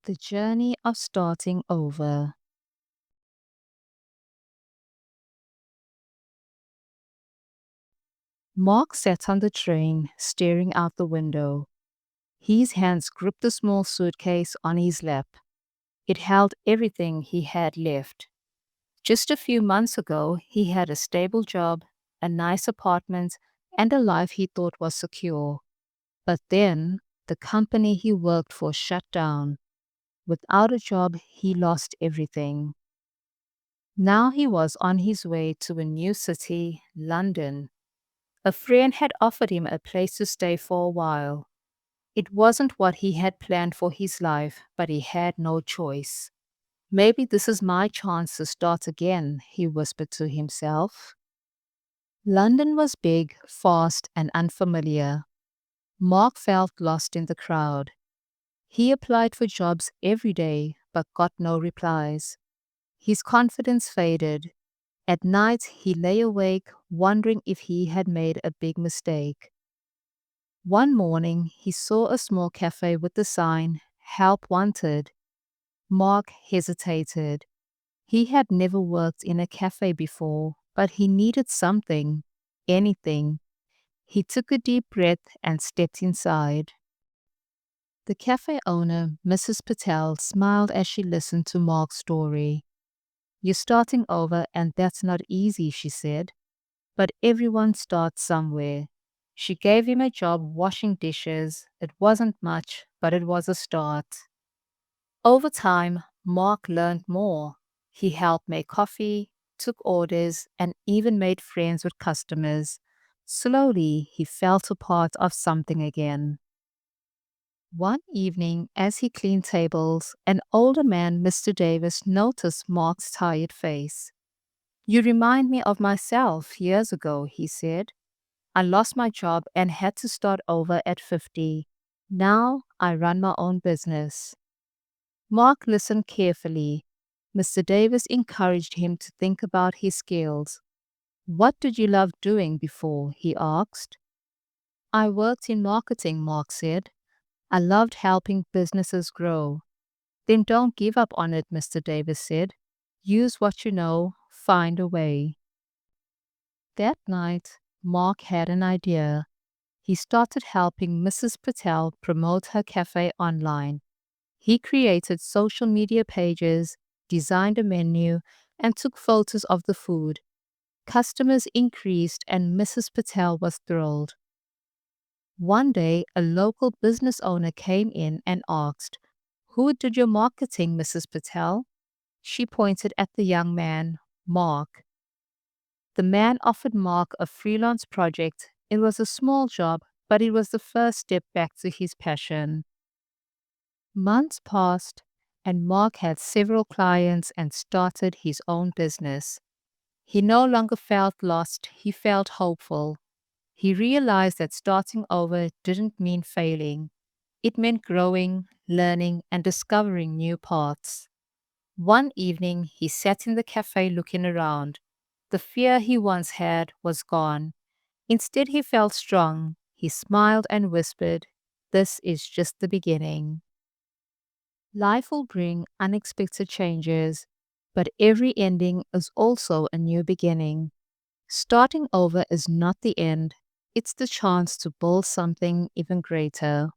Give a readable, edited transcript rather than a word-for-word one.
The journey of starting over. Mark sat on the train, staring out the window. His hands gripped the small suitcase on his lap. It held everything he had left. Just a few months ago, he had a stable job, a nice apartment, and a life he thought was secure. But then, the company he worked for shut down. Without a job, he lost everything. Now he was on his way to a new city, London. A friend had offered him a place to stay for a while. It wasn't what he had planned for his life, but he had no choice. Maybe this is my chance to start again, he whispered to himself. London was big, fast, and unfamiliar. Mark felt lost in the crowd. He applied for jobs every day, but got no replies. His confidence faded. At night, he lay awake, wondering if he had made a big mistake. One morning, he saw a small cafe with the sign, Help Wanted. Mark hesitated. He had never worked in a cafe before, but he needed something, anything. He took a deep breath and stepped inside. The cafe owner, Mrs. Patel, smiled as she listened to Mark's story. You're starting over, and that's not easy, she said. But everyone starts somewhere. She gave him a job washing dishes. It wasn't much, but it was a start. Over time, Mark learned more. He helped make coffee, took orders, and even made friends with customers. Slowly, he felt a part of something again. One evening, as he cleaned tables, an older man, Mr. Davis, noticed Mark's tired face. You remind me of myself years ago, he said. I lost my job and had to start over at 50. Now I run my own business. Mark listened carefully. Mr. Davis encouraged him to think about his skills. What did you love doing before? He asked. I worked in marketing, Mark said. I loved helping businesses grow. Then don't give up on it, Mr. Davis said. Use what you know, find a way. That night, Mark had an idea. He started helping Mrs. Patel promote her cafe online. He created social media pages, designed a menu, and took photos of the food. Customers increased, and Mrs. Patel was thrilled. One day, a local business owner came in and asked, Who did your marketing, Mrs. Patel? She pointed at the young man, Mark. The man offered Mark a freelance project. It was a small job, but it was the first step back to his passion. Months passed, and Mark had several clients and started his own business. He no longer felt lost, he felt hopeful. He realized that starting over didn't mean failing. It meant growing, learning, and discovering new paths. One evening, he sat in the cafe looking around. The fear he once had was gone. Instead, he felt strong. He smiled and whispered, This is just the beginning. Life will bring unexpected changes, but every ending is also a new beginning. Starting over is not the end, it's the chance to build something even greater.